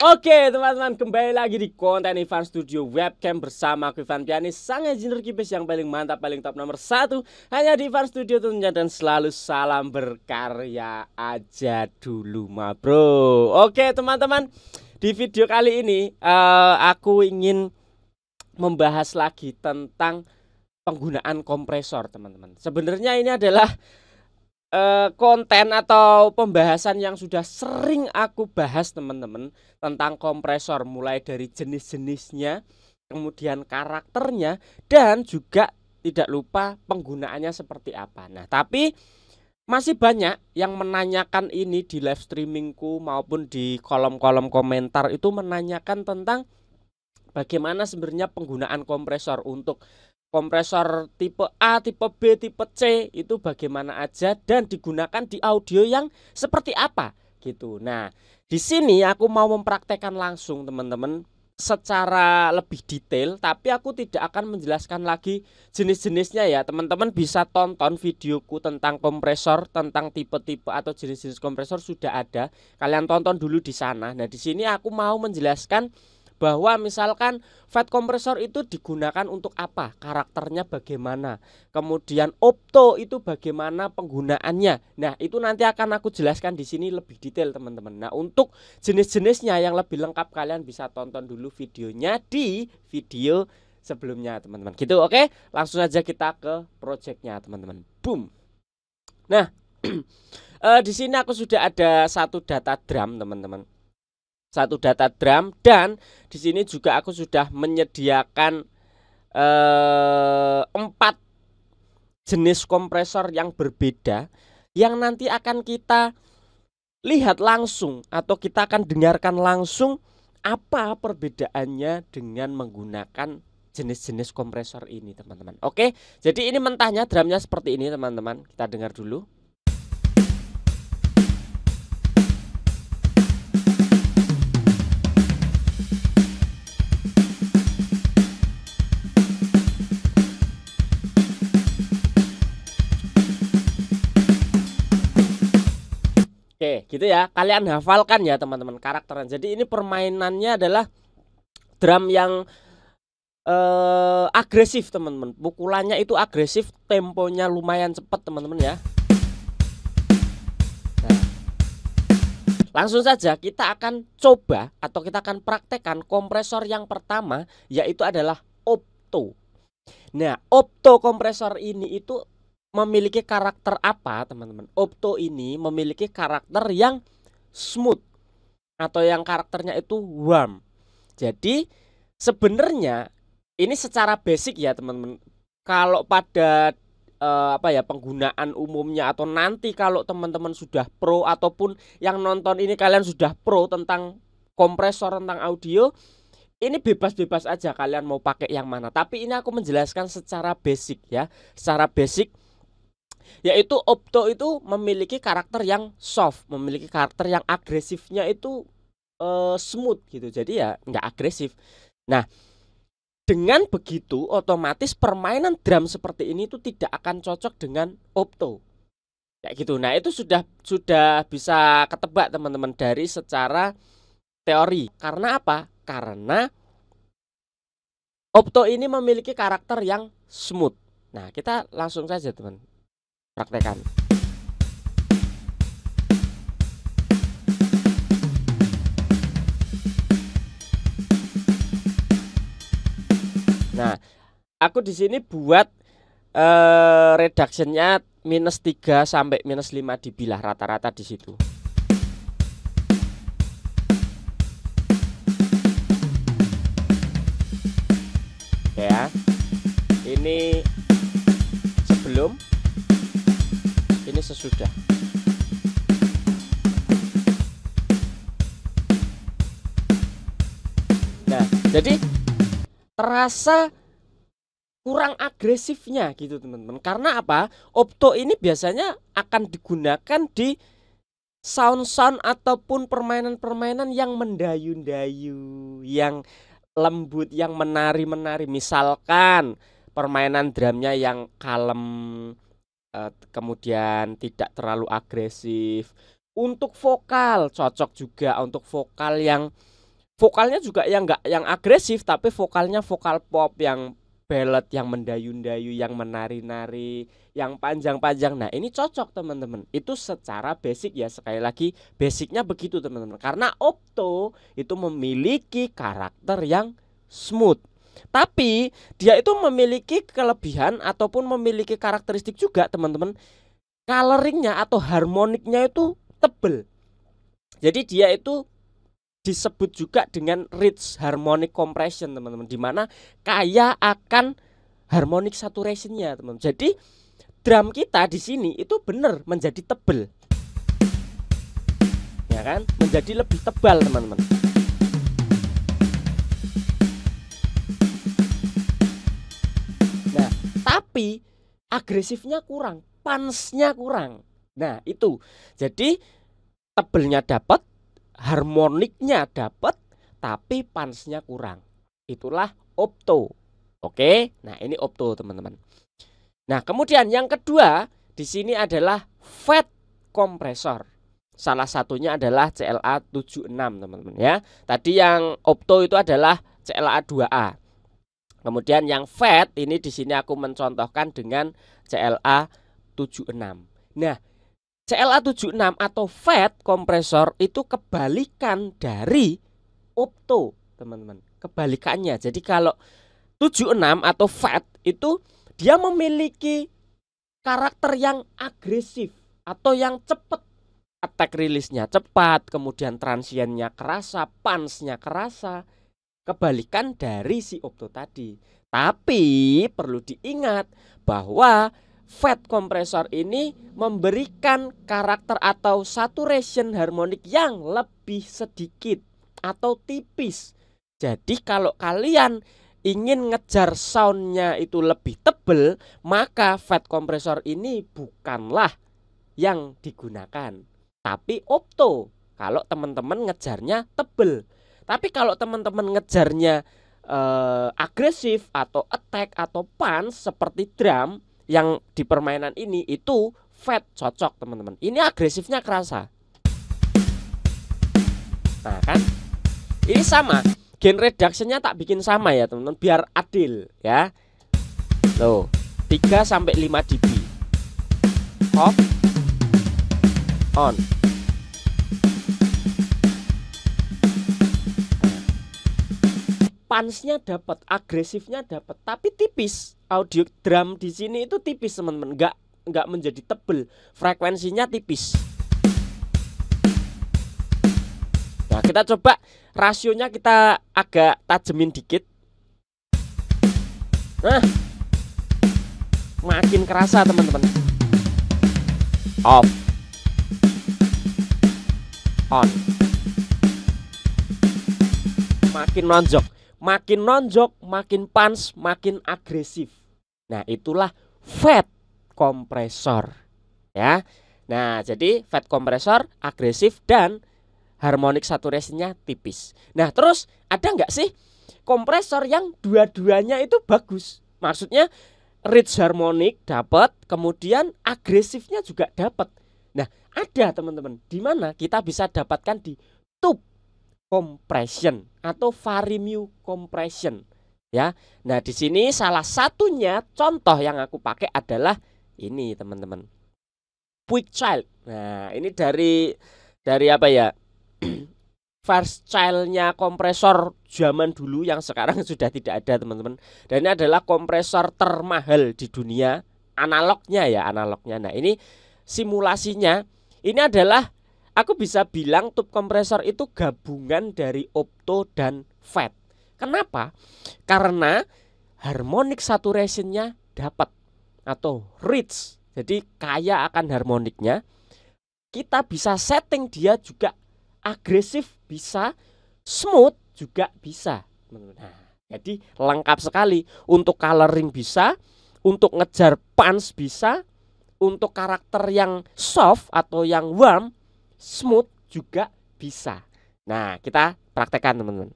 Oke teman-teman, kembali lagi di konten Ivan Studio Webcam bersama aku Ivan Pianis, sang engineer kipis yang paling mantap, paling top nomor 1 hanya di Ivan Studio tentunya, dan selalu salam berkarya aja dulu ma bro. Oke teman-teman, di video kali ini aku ingin membahas lagi tentang penggunaan kompresor teman-teman. Sebenarnya ini adalah konten atau pembahasan yang sudah sering aku bahas teman-teman, tentang kompresor, mulai dari jenis-jenisnya, kemudian karakternya, dan juga tidak lupa penggunaannya seperti apa. Nah, tapi masih banyak yang menanyakan ini di live streamingku maupun di kolom-kolom komentar, itu menanyakan tentang bagaimana sebenarnya penggunaan kompresor. Untuk kompresor tipe A, tipe B, tipe C itu bagaimana aja, dan digunakan di audio yang seperti apa gitu. Nah, di sini aku mau mempraktekkan langsung teman-teman secara lebih detail, tapi aku tidak akan menjelaskan lagi jenis-jenisnya ya. Teman-teman bisa tonton videoku tentang kompresor, tentang tipe-tipe atau jenis-jenis kompresor sudah ada. Kalian tonton dulu di sana. Nah, di sini aku mau menjelaskan bahwa misalkan fat kompresor itu digunakan untuk apa, karakternya bagaimana, kemudian opto itu bagaimana penggunaannya. Nah, itu nanti akan aku jelaskan di sini lebih detail teman-teman. Nah, untuk jenis-jenisnya yang lebih lengkap kalian bisa tonton dulu videonya di video sebelumnya teman-teman. Gitu, oke? Langsung aja kita ke projectnya teman-teman. Boom. Nah, di sini aku sudah ada satu data drum teman-teman, satu data drum, dan di sini juga aku sudah menyediakan 4 jenis kompresor yang berbeda yang nanti akan kita lihat langsung atau kita akan dengarkan langsung apa perbedaannya dengan menggunakan jenis-jenis kompresor ini teman-teman. Oke, jadi ini mentahnya drumnya seperti ini teman-teman, kita dengar dulu. Oke, gitu ya. Kalian hafalkan ya teman-teman karakternya. Jadi ini permainannya adalah drum yang agresif teman-teman. Pukulannya itu agresif, temponya lumayan cepat teman-teman ya. Nah, langsung saja kita akan coba atau kita akan praktekkan kompresor yang pertama, yaitu adalah opto. Nah, opto kompresor ini itu memiliki karakter apa teman-teman? Opto ini memiliki karakter yang smooth atau yang karakternya itu warm. Jadi sebenarnya ini secara basic ya teman-teman. Kalau pada penggunaan umumnya, atau nanti kalau teman-teman sudah pro ataupun yang nonton ini kalian sudah pro tentang kompresor, tentang audio, ini bebas-bebas aja kalian mau pakai yang mana. Tapi ini aku menjelaskan secara basic ya, secara basic, yaitu opto itu memiliki karakter yang soft, memiliki karakter yang agresifnya itu smooth gitu. Jadi ya nggak agresif. Nah, dengan begitu otomatis permainan drum seperti ini itu tidak akan cocok dengan opto. Kayak gitu. Nah, itu sudah bisa ketebak teman-teman dari secara teori. Karena apa? Karena opto ini memiliki karakter yang smooth. Nah, kita langsung saja teman praktekan. Nah, aku di sini buat reductionnya -3 sampai -5 dB lah rata-rata di situ. Ya, ini sebelum, ini sesudah. Nah, jadi terasa kurang agresifnya gitu teman-teman. Karena apa? Opto ini biasanya akan digunakan di sound-sound ataupun permainan-permainan yang mendayu-dayu, yang lembut, yang menari-menari. Misalkan permainan drumnya yang kalem, kemudian tidak terlalu agresif. Untuk vokal cocok juga, untuk vokal yang vokalnya juga yang nggak yang agresif, tapi vokalnya vokal pop yang ballad, yang mendayu-dayu, yang menari-nari, yang panjang-panjang. Nah, ini cocok teman-teman. Itu secara basic ya, sekali lagi basicnya begitu teman-teman. Karena Opto itu memiliki karakter yang smooth. Tapi dia itu memiliki kelebihan ataupun memiliki karakteristik juga teman-teman. Coloringnya atau harmoniknya itu tebel. Jadi dia itu disebut juga dengan rich harmonic compression teman-teman, dimana kaya akan harmonic saturationnya teman-teman. Jadi drum kita di sini itu benar menjadi tebel, ya kan, menjadi lebih tebal teman-teman. Nah tapi agresifnya kurang, punch-nya kurang. Nah itu jadi tebelnya dapat, harmoniknya dapat, tapi punch-nya kurang. Itulah Opto. Oke, nah ini Opto teman-teman. Nah kemudian yang kedua di sini adalah fat kompresor. Salah satunya adalah CLA 76 teman-teman ya. Tadi yang Opto itu adalah CLA 2A. Kemudian yang fat ini di sini aku mencontohkan dengan CLA 76. Nah CLA 76 atau fat kompresor itu kebalikan dari Opto teman-teman. Kebalikannya. Jadi kalau 76 atau fat itu dia memiliki karakter yang agresif atau yang cepat. Attack release-nya cepat, kemudian transiennya kerasa, punch-nya kerasa. Kebalikan dari si Opto tadi. Tapi perlu diingat bahwa fat kompresor ini memberikan karakter atau saturation harmonik yang lebih sedikit atau tipis. Jadi kalau kalian ingin ngejar soundnya itu lebih tebel, maka fat kompresor ini bukanlah yang digunakan, tapi Opto kalau teman-teman ngejarnya tebel. Tapi kalau teman-teman ngejarnya agresif atau attack atau punch seperti drum yang di permainan ini, itu fat cocok teman-teman. Ini agresifnya kerasa. Nah kan, ini sama. Gain reduction-nya tak bikin sama ya teman-teman, biar adil ya. Loh, 3 sampai 5 dB. Off, on. Punch-nya dapat, agresifnya dapat, tapi tipis. Audio drum di sini itu tipis teman-teman, nggak menjadi tebel, frekuensinya tipis. Nah kita coba rasionya kita agak tajemin dikit. Nah makin kerasa teman-teman. Off, on. Makin nonjok, makin punch, makin agresif. Nah itulah fat kompresor ya. Nah jadi fat kompresor agresif dan harmonic saturationnya tipis. Nah terus ada nggak sih kompresor yang dua-duanya itu bagus? Maksudnya rich harmonic dapat, kemudian agresifnya juga dapat. Nah ada teman-teman, di mana kita bisa dapatkan di tube compression atau Vari-Mu compression ya. Nah di sini salah satunya contoh yang aku pakai adalah ini teman-teman, Quick Child. Nah ini dari apa ya, first child-nya kompresor zaman dulu yang sekarang sudah tidak ada teman-teman. Dan ini adalah kompresor termahal di dunia, analognya ya, analognya. Nah ini simulasinya, ini adalah aku bisa bilang tube kompresor itu gabungan dari Opto dan fat. Kenapa? Karena harmonic saturation-nya dapat atau rich. Jadi kaya akan harmoniknya. Kita bisa setting dia juga agresif bisa, smooth juga bisa. Nah, jadi lengkap sekali. Untuk coloring bisa, untuk ngejar punch bisa, untuk karakter yang soft atau yang warm, smooth juga bisa. Nah, kita praktekkan teman-teman.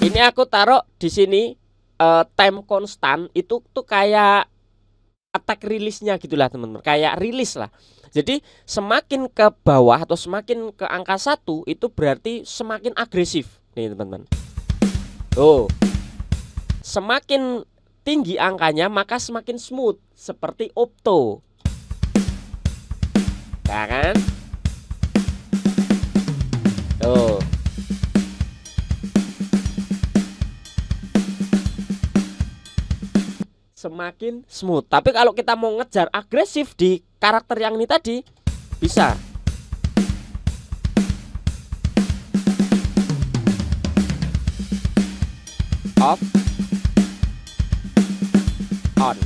Ini aku taruh di sini time constant itu tuh kayak attack release-nya gitulah teman-teman, kayak rilis lah. Jadi semakin ke bawah atau semakin ke angka 1 itu berarti semakin agresif. Nih teman-teman. Tuh. Semakin tinggi angkanya maka semakin smooth seperti opto. Ya kan? Tuh. Semakin smooth. Tapi kalau kita mau ngejar agresif di karakter yang ini tadi, bisa. Off, on.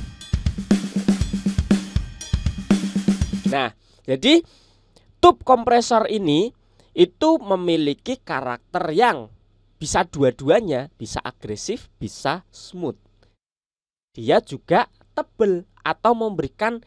Nah, jadi tube kompresor ini itu memiliki karakter yang bisa dua-duanya, bisa agresif, bisa smooth. Dia juga tebal atau memberikan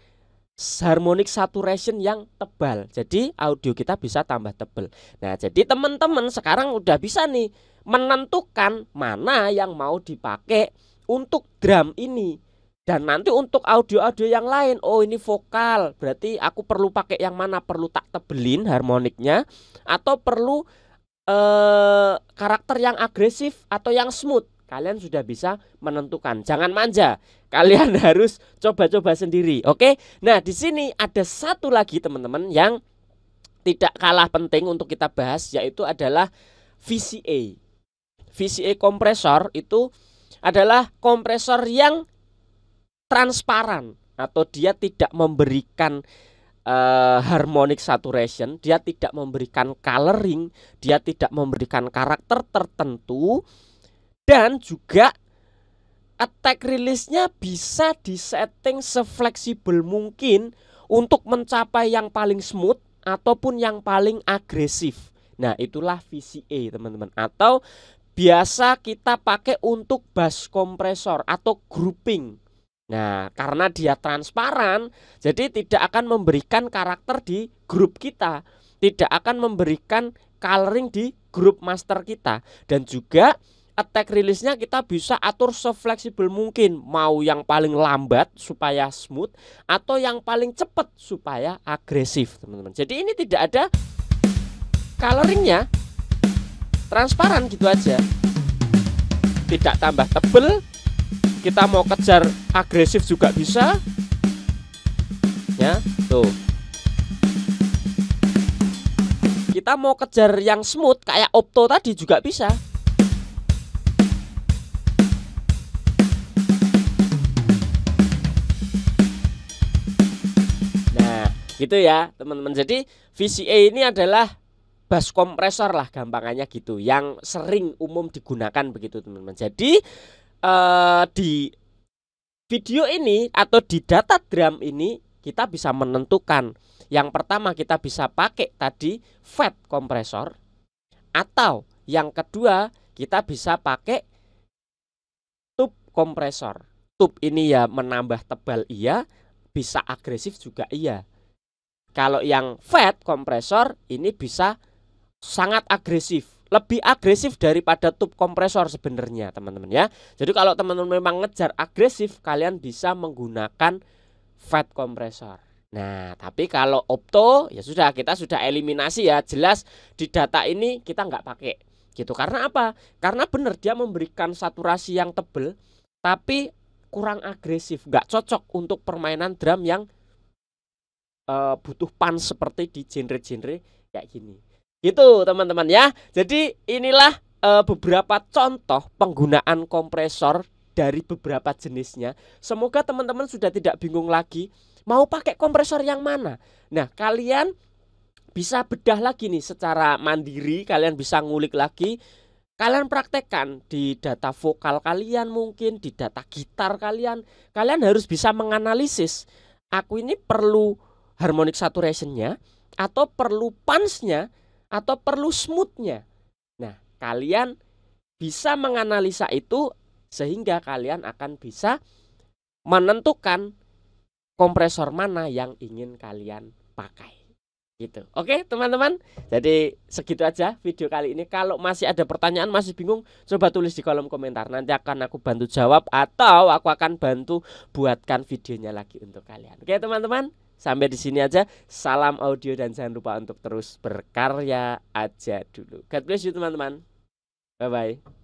harmonic saturation yang tebal. Jadi audio kita bisa tambah tebal. Nah, jadi teman-teman sekarang udah bisa nih menentukan mana yang mau dipakai untuk drum ini. Dan nanti untuk audio-audio yang lain, oh ini vokal, berarti aku perlu pakai yang mana? Perlu tak tebelin harmoniknya atau perlu karakter yang agresif atau yang smooth? Kalian sudah bisa menentukan. Jangan manja. Kalian harus coba-coba sendiri. Oke? Nah, di sini ada satu lagi teman-teman yang tidak kalah penting untuk kita bahas, yaitu adalah VCA. VCA kompresor itu adalah kompresor yang transparan atau dia tidak memberikan harmonic saturation, dia tidak memberikan coloring, dia tidak memberikan karakter tertentu. Dan juga attack release-nya bisa disetting sefleksibel mungkin untuk mencapai yang paling smooth ataupun yang paling agresif. Nah, itulah VCA teman-teman. Atau biasa kita pakai untuk bass kompresor atau grouping. Nah, karena dia transparan, jadi tidak akan memberikan karakter di grup kita, tidak akan memberikan coloring di grup master kita. Dan juga attack release-nya kita bisa atur sefleksibel mungkin, mau yang paling lambat supaya smooth atau yang paling cepat supaya agresif, teman-teman. Jadi ini tidak ada coloringnya, transparan gitu aja, tidak tambah tebel. Kita mau kejar agresif juga bisa, ya tuh. Kita mau kejar yang smooth kayak opto tadi juga bisa. Gitu ya teman-teman. Jadi VCA ini adalah bass kompresor lah gampangannya gitu, yang sering umum digunakan begitu teman-teman. Jadi di video ini atau di data drum ini kita bisa menentukan. Yang pertama kita bisa pakai tadi fat kompresor, atau yang kedua kita bisa pakai tube kompresor. Tube ini ya menambah tebal iya, bisa agresif juga iya. Kalau yang fat kompresor ini bisa sangat agresif, lebih agresif daripada tube kompresor sebenarnya teman-teman ya. Jadi kalau teman-teman memang ngejar agresif, kalian bisa menggunakan fat kompresor. Nah, tapi kalau opto ya sudah, kita sudah eliminasi ya, jelas di data ini kita nggak pakai gitu. Karena apa? Karena benar dia memberikan saturasi yang tebel tapi kurang agresif, nggak cocok untuk permainan drum yang butuh punch seperti di genre-genre kayak gini. Gitu teman-teman ya. Jadi inilah beberapa contoh penggunaan kompresor dari beberapa jenisnya. Semoga teman-teman sudah tidak bingung lagi mau pakai kompresor yang mana. Nah, kalian bisa bedah lagi nih secara mandiri, kalian bisa ngulik lagi. Kalian praktekkan di data vokal kalian, mungkin di data gitar kalian. Kalian harus bisa menganalisis, aku ini perlu harmonic saturation-nya atau perlu punch-nya atau perlu smooth-nya. Nah, kalian bisa menganalisa itu sehingga kalian akan bisa menentukan kompresor mana yang ingin kalian pakai. Gitu. Oke, teman-teman. Jadi segitu aja video kali ini. Kalau masih ada pertanyaan, masih bingung, coba tulis di kolom komentar. Nanti akan aku bantu jawab atau aku akan bantu buatkan videonya lagi untuk kalian. Oke, teman-teman. Sampai di sini aja. Salam audio dan jangan lupa untuk terus berkarya aja dulu. God bless you teman-teman. Bye bye.